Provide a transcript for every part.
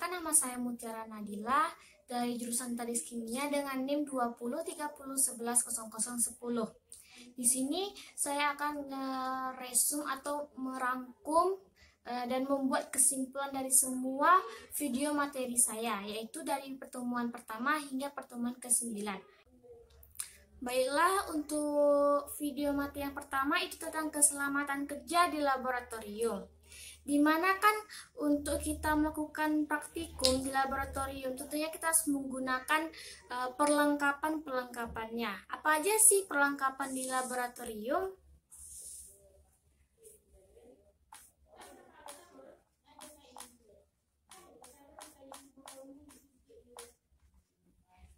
Perkenalkan, nama saya Mutiara Nadila dari jurusan Tadis Kimia dengan NIM 2030110010. Di sini saya akan ngeresum atau merangkum dan membuat kesimpulan dari semua video materi saya, yaitu dari pertemuan pertama hingga pertemuan ke-9. Baiklah, untuk video materi yang pertama itu tentang keselamatan kerja di laboratorium. Dimana kan untuk kita melakukan praktikum di laboratorium tentunya kita harus menggunakan perlengkapannya. Apa aja sih perlengkapan di laboratorium?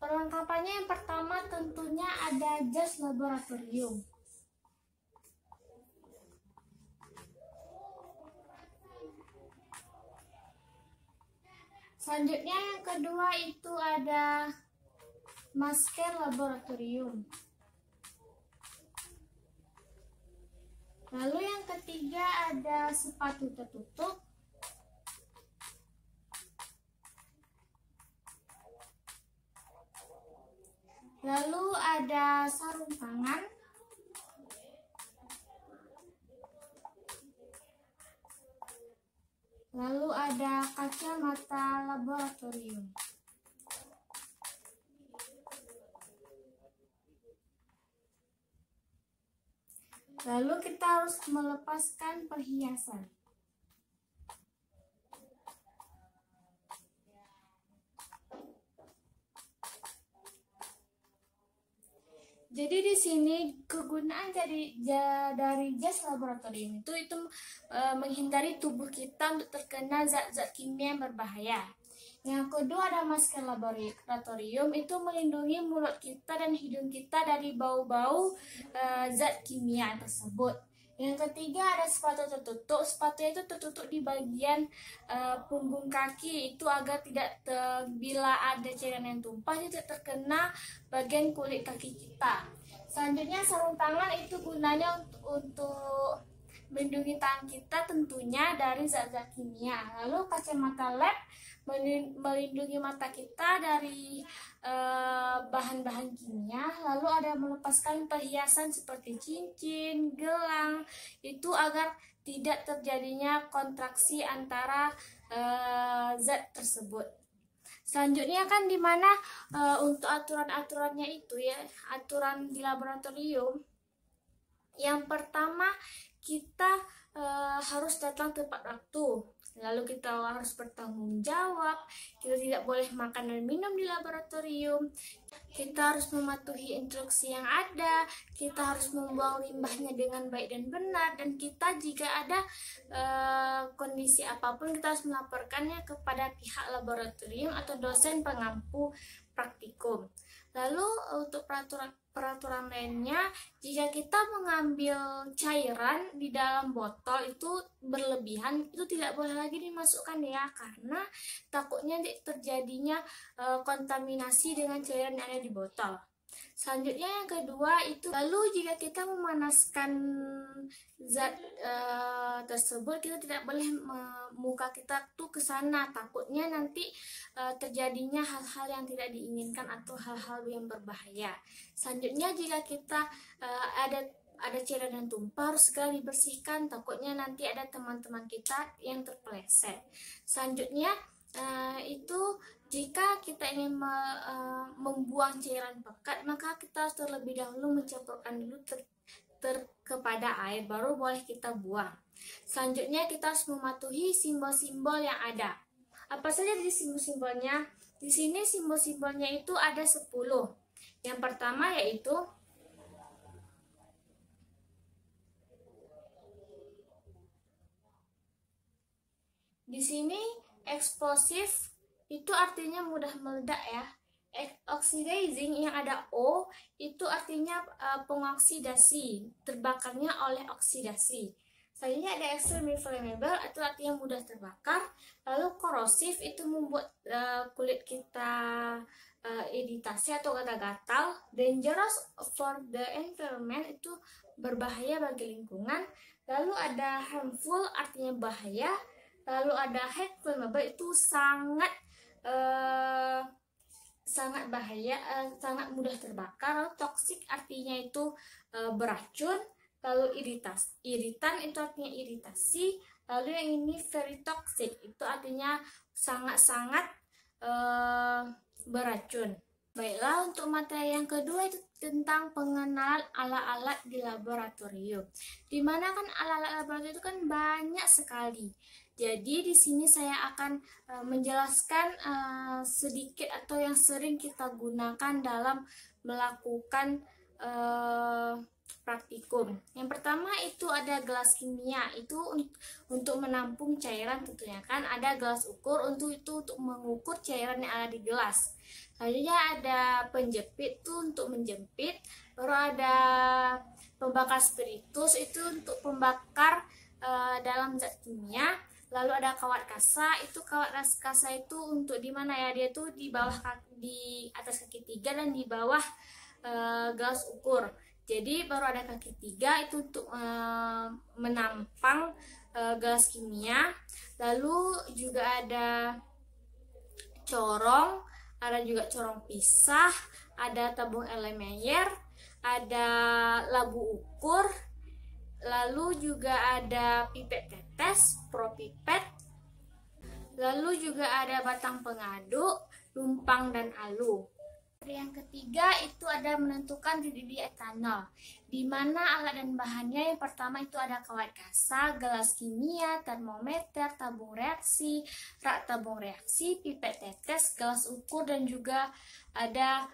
Perlengkapannya yang pertama tentunya ada jas laboratorium. Selanjutnya yang kedua itu ada masker laboratorium. Lalu yang ketiga ada sepatu tertutup. Lalu ada sarung tangan. Lalu ada kacamata laboratorium. Lalu kita harus melepaskan perhiasan. Jadi di sini kegunaan dari jas laboratorium itu menghindari tubuh kita untuk terkena zat-zat kimia yang berbahaya. Yang kedua ada masker laboratorium, itu melindungi mulut kita dan hidung kita dari bau-bau zat kimia tersebut. Yang ketiga ada sepatu tertutup. Sepatu itu tertutup di bagian punggung kaki itu agar tidak bila ada cairan yang tumpah tidak terkena bagian kulit kaki kita. Selanjutnya sarung tangan itu gunanya untuk melindungi tangan kita tentunya dari zat-zat kimia. Lalu kacamata lab melindungi mata kita dari bahan-bahan kimia. Lalu ada melepaskan perhiasan seperti cincin, gelang, itu agar tidak terjadinya kontraksi antara zat tersebut. Selanjutnya kan dimana untuk aturan-aturannya itu ya, aturan di laboratorium. Yang pertama kita harus datang tepat waktu. Lalu kita harus bertanggung jawab. Kita tidak boleh makan dan minum di laboratorium. Kita harus mematuhi instruksi yang ada. Kita harus membuang limbahnya dengan baik dan benar. Dan kita jika ada kondisi apapun kita harus melaporkannya kepada pihak laboratorium atau dosen pengampu praktikum. Lalu untuk peraturan lainnya, jika kita mengambil cairan di dalam botol itu berlebihan, itu tidak boleh lagi dimasukkan ya, karena takutnya terjadinya kontaminasi dengan cairan yang ada di botol. Selanjutnya yang kedua itu, lalu jika kita memanaskan zat tersebut, kita tidak boleh muka kita tuh ke sana, takutnya nanti terjadinya hal-hal yang tidak diinginkan atau hal-hal yang berbahaya. Selanjutnya jika kita ada cairan yang tumpah harus segera dibersihkan, takutnya nanti ada teman-teman kita yang terpeleset. Selanjutnya itu jika kita ingin membuang cairan pekat, maka kita harus terlebih dahulu mencampurkan dulu kepada air, baru boleh kita buang. Selanjutnya kita harus mematuhi simbol-simbol yang ada. Apa saja di simbol-simbolnya? Di sini simbol-simbolnya itu ada 10. Yang pertama yaitu di sini eksplosif, itu artinya mudah meledak ya. Oxidizing yang ada O itu artinya pengoksidasi, terbakarnya oleh oksidasi. Selanjutnya ada extremely flammable, itu artinya mudah terbakar. Lalu korosif itu membuat kulit kita iritasi atau gatal-gatal. Dangerous for the environment, itu berbahaya bagi lingkungan. Lalu ada harmful, artinya bahaya. lalu ada head flammable, itu sangat bahaya, sangat mudah terbakar. Lalu toxic artinya itu beracun. Lalu iritan itu artinya iritasi. Lalu yang ini very toxic, itu artinya sangat-sangat beracun. Baiklah, untuk materi yang kedua itu tentang pengenalan alat-alat di laboratorium. Dimana kan alat-alat laboratorium itu kan banyak sekali. Jadi di sini saya akan menjelaskan sedikit atau yang sering kita gunakan dalam melakukan praktikum. Yang pertama itu ada gelas kimia, itu untuk menampung cairan tentunya kan. Ada gelas ukur untuk mengukur cairan yang ada di gelas. Selanjutnya ada penjepit itu untuk menjepit. Baru ada pembakar spiritus, itu untuk pembakar dalam zat kimia. Lalu ada kawat kasa, itu kawat kasa itu untuk di mana ya? Dia tuh di bawah di atas kaki 3 dan di bawah gelas ukur. Jadi baru ada kaki 3 itu untuk menampang gelas kimia. Lalu juga ada corong, ada juga corong pisah, ada tabung Erlenmeyer, ada labu ukur. Lalu juga ada pipet tetes, propipet. Lalu juga ada batang pengaduk, lumpang dan alu. Yang ketiga itu ada menentukan titik etanol, di mana alat dan bahannya. Yang pertama itu ada kawat kasa, gelas kimia, termometer, tabung reaksi, rak tabung reaksi, pipet tetes, gelas ukur, dan juga ada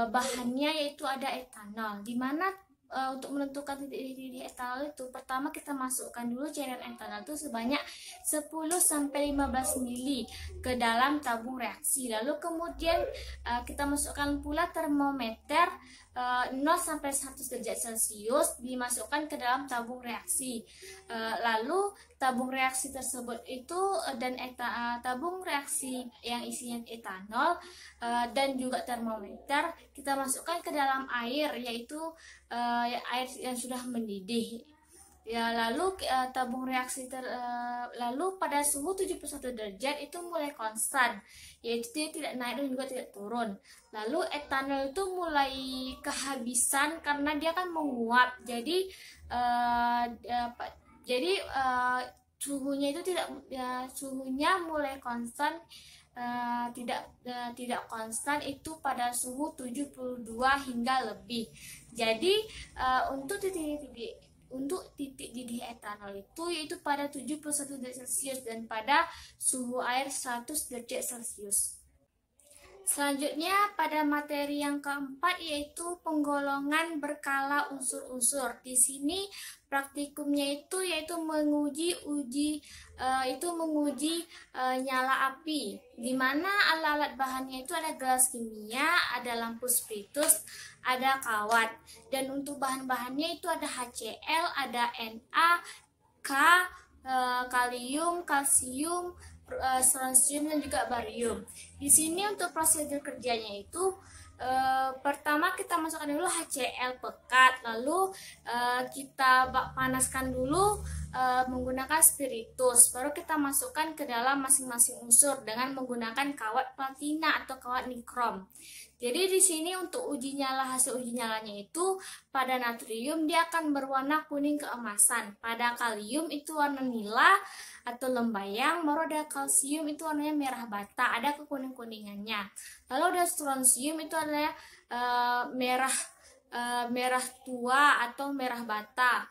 bahannya yaitu ada etanol. Di mana untuk menentukan titik etanol itu, pertama kita masukkan dulu cairan etanol itu sebanyak 10-15 ml ke dalam tabung reaksi. Lalu kemudian kita masukkan pula termometer 0-100 derajat Celcius dimasukkan ke dalam tabung reaksi. Lalu tabung reaksi tersebut itu dan tabung reaksi yang isinya etanol dan juga termometer kita masukkan ke dalam air, yaitu air yang sudah mendidih. Ya, lalu tabung reaksi lalu pada suhu 71 derajat itu mulai konstan, yaitu dia tidak naik dan juga tidak turun. Lalu etanol itu mulai kehabisan karena dia kan menguap. Jadi suhunya itu suhunya mulai konstan, tidak konstan itu pada suhu 72 hingga lebih. Jadi untuk titik didih etanol itu yaitu pada 71 derajat Celcius dan pada suhu air 100 derajat Celcius. Selanjutnya pada materi yang keempat yaitu penggolongan berkala unsur-unsur. Di sini praktikumnya itu yaitu menguji nyala api. Di mana alat-alat bahannya itu ada gelas kimia, ada lampu spiritus, ada kawat. Dan untuk bahan-bahannya itu ada HCl, ada Na, K, kalium, kalsium, strontium dan juga barium. Di sini untuk prosedur kerjanya itu pertama kita masukkan dulu HCl pekat, lalu kita panaskan dulu menggunakan spiritus, baru kita masukkan ke dalam masing-masing unsur dengan menggunakan kawat platina atau kawat nikrom. Jadi di sini untuk hasil uji nyalanya itu pada natrium dia akan berwarna kuning keemasan, pada kalium itu warna nila atau lembayang, baru ada kalsium itu warnanya merah bata, ada kekuning-kuningannya. Lalu ada strontium itu adalah merah tua atau merah bata,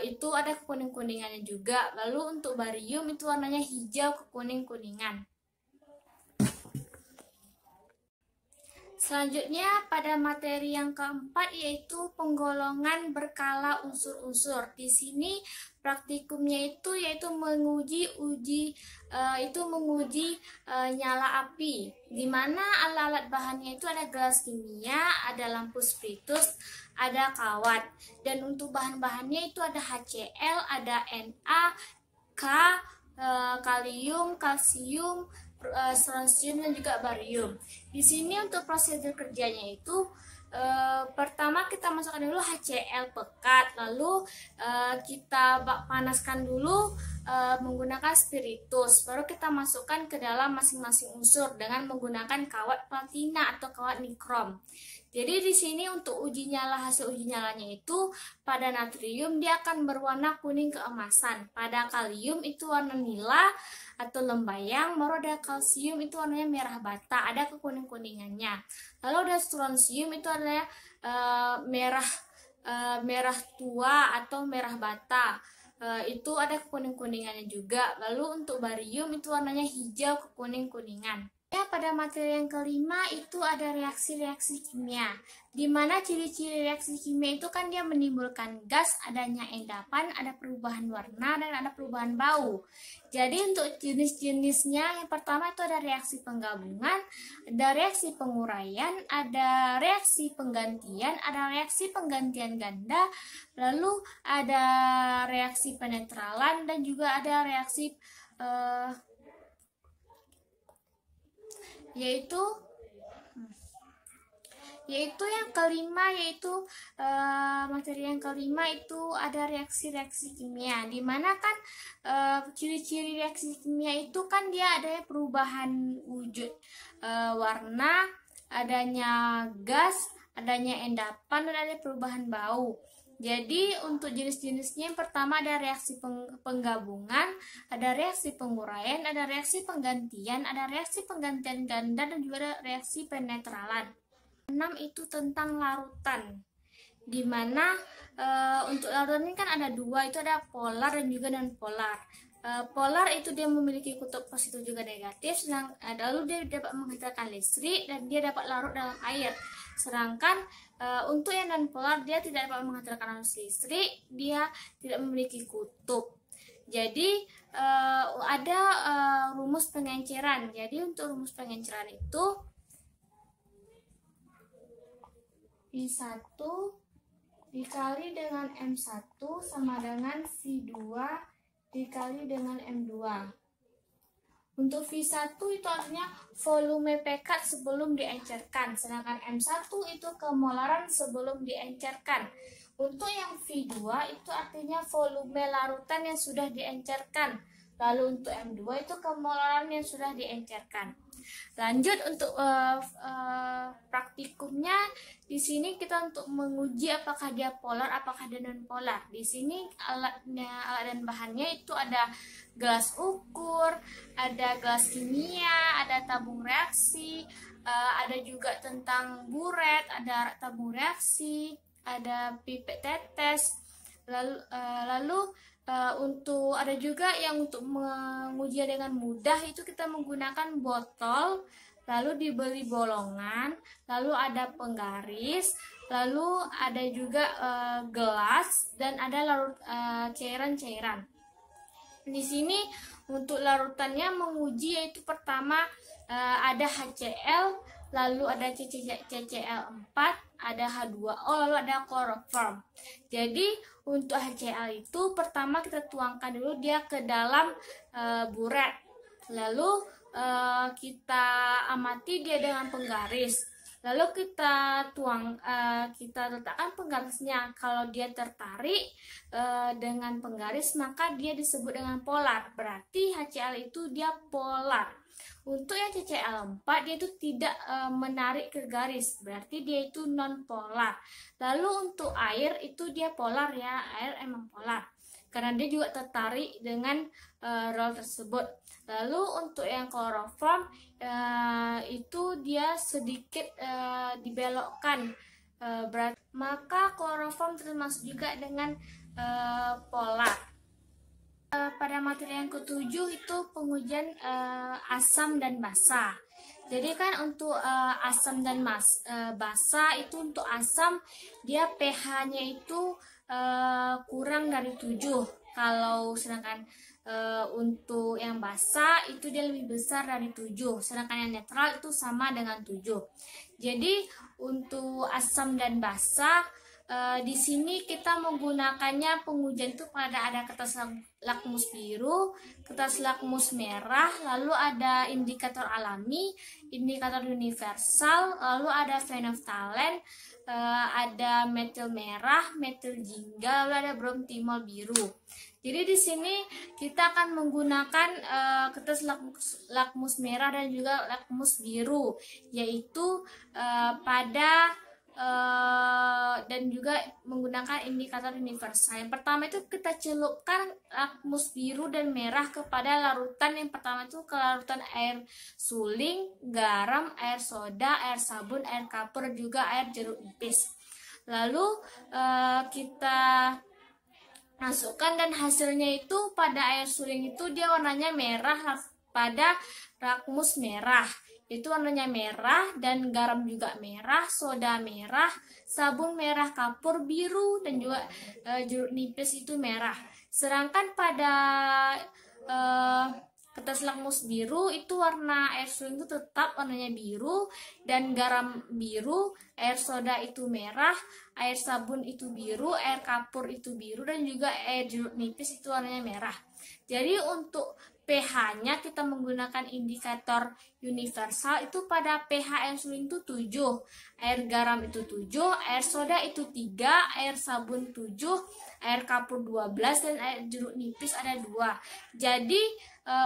itu ada kekuning-kuningannya juga. Lalu untuk barium itu warnanya hijau kekuning-kuningan. Selanjutnya pada materi yang keempat yaitu penggolongan berkala unsur-unsur. Di sini praktikumnya itu yaitu menguji nyala api. Di mana alat-alat bahannya itu ada gelas kimia, ada lampu spiritus, ada kawat. Dan untuk bahan-bahannya itu ada HCl, ada Na, K, kalium, kalsium, strontium dan juga barium. Di sini untuk prosedur kerjanya itu pertama kita masukkan dulu HCl pekat, lalu kita panaskan dulu menggunakan spiritus, baru kita masukkan ke dalam masing-masing unsur dengan menggunakan kawat platina atau kawat nikrom. Jadi di sini untuk uji nyala, hasil uji nyalanya itu pada natrium dia akan berwarna kuning keemasan, pada kalium itu warna nila atau lembayang, baru ada kalsium itu warnanya merah bata, ada kekuning-kuningannya. Lalu ada strontium itu adalah merah tua atau merah bata. Itu ada kekuning-kuningannya juga. Lalu untuk barium itu warnanya hijau kekuning-kuningan. Ya, pada materi yang kelima itu ada reaksi-reaksi kimia. Di mana ciri-ciri reaksi kimia itu kan dia menimbulkan gas, adanya endapan, ada perubahan warna, dan ada perubahan bau. Jadi untuk jenis-jenisnya, yang pertama itu ada reaksi penggabungan, ada reaksi penguraian, ada reaksi penggantian, ada reaksi penggantian ganda, lalu ada reaksi penetralan, dan juga ada reaksi yaitu yang kelima, yaitu materi yang kelima itu ada reaksi-reaksi kimia, dimana kan ciri-ciri reaksi kimia itu kan dia ada perubahan wujud warna, adanya gas, adanya endapan, dan ada perubahan bau. Jadi untuk jenis-jenisnya yang pertama ada reaksi penggabungan, ada reaksi penguraian, ada reaksi penggantian, ada reaksi penggantian ganda, dan juga ada reaksi penetralan. 6 itu tentang larutan, dimana untuk larutan ini kan ada dua, itu ada polar dan juga non polar. Polar itu dia memiliki kutub positif juga negatif, lalu dia dapat menghasilkan listrik dan dia dapat larut dalam air. Sedangkan untuk yang non polar dia tidak dapat menghasilkan listrik, dia tidak memiliki kutub. Jadi ada rumus pengenceran. Jadi untuk rumus pengenceran itu I1 dikali dengan M1 sama dengan V2 dikali dengan M2. Untuk V1 itu artinya volume pekat sebelum diencerkan, sedangkan M1 itu kemolaran sebelum diencerkan. Untuk yang V2 itu artinya volume larutan yang sudah diencerkan. Lalu untuk M2 itu kemolaran yang sudah diencerkan. Lanjut untuk praktikumnya, di sini kita untuk menguji apakah dia polar, apakah dia non polar. Di sini alat dan bahannya itu ada gelas ukur, ada gelas kimia, ada tabung reaksi, ada juga tentang buret, ada tabung reaksi, ada pipet tetes. Lalu untuk ada juga yang untuk menguji dengan mudah itu kita menggunakan botol, lalu diberi bolongan, lalu ada penggaris, lalu ada juga gelas, dan ada larut cairan-cairan. Di sini untuk larutannya menguji yaitu pertama ada HCl, lalu ada CCl4, ada H2O, lalu ada kloroform. Jadi untuk HCl itu pertama kita tuangkan dulu dia ke dalam buret, lalu kita amati dia dengan penggaris, lalu kita letakkan penggarisnya. Kalau dia tertarik dengan penggaris maka dia disebut dengan polar, berarti HCl itu dia polar. Untuk yang CCl4 dia itu tidak menarik ke garis, berarti dia itu non polar. Lalu untuk air itu dia polar ya, air emang polar karena dia juga tertarik dengan rol tersebut. Lalu untuk yang kloroform itu dia sedikit dibelokkan, maka kloroform termasuk juga dengan polar. Pada materi yang ketujuh itu pengujian asam dan basa. Jadi kan untuk asam dan basa itu untuk asam dia pH-nya itu kurang dari 7. Kalau sedangkan untuk yang basa itu dia lebih besar dari 7. Sedangkan yang netral itu sama dengan 7. Jadi untuk asam dan basa di sini kita menggunakannya pengujian itu pada ada kertas lakmus biru, kertas lakmus merah, lalu ada indikator alami, indikator universal, lalu ada phenolphthalein, ada metil merah, metil jingga, lalu ada bromtimol biru. Jadi di sini kita akan menggunakan kertas lakmus merah dan juga lakmus biru, yaitu pada dan juga menggunakan indikator universal. Yang pertama itu kita celupkan lakmus biru dan merah kepada larutan. Yang pertama itu ke larutan air suling, garam, air soda, air sabun, air kapur, juga air jeruk nipis. Lalu kita masukkan, dan hasilnya itu pada air suling itu dia warnanya merah, pada lakmus merah itu warnanya merah, dan garam juga merah, soda merah, sabun merah, kapur biru, dan juga jeruk nipis itu merah. Sedangkan pada kertas lakmus biru itu warna air suling itu tetap warnanya biru, dan garam biru, air soda itu merah, air sabun itu biru, air kapur itu biru, dan juga air jeruk nipis itu warnanya merah. Jadi untuk pH-nya kita menggunakan indikator universal. Itu pada pH air suling itu 7, air garam itu 7, air soda itu 3, air sabun 7, air kapur 12, dan air jeruk nipis ada 2. Jadi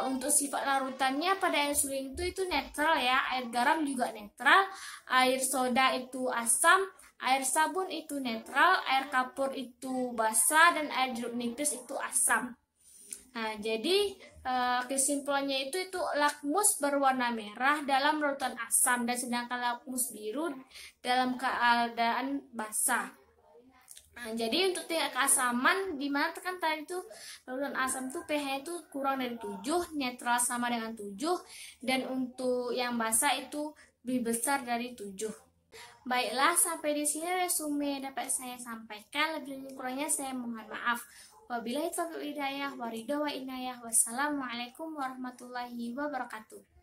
untuk sifat larutannya pada air suling itu netral ya. Air garam juga netral, air soda itu asam, air sabun itu netral, air kapur itu basa, dan air jeruk nipis itu asam. Nah, jadi kesimpulannya itu lakmus berwarna merah dalam larutan asam, dan sedangkan lakmus biru dalam keadaan basah. Nah, jadi untuk tingkat keasaman, dimana kan tadi itu larutan asam itu pH itu kurang dari 7, netral sama dengan 7, dan untuk yang basah itu lebih besar dari 7. Baiklah, sampai di sini resume dapat saya sampaikan. Lebih kurangnya saya mohon maaf. Wabillahi taufiq wal hidayah, waridho wa inayah. Wassalamualaikum warahmatullahi wabarakatuh.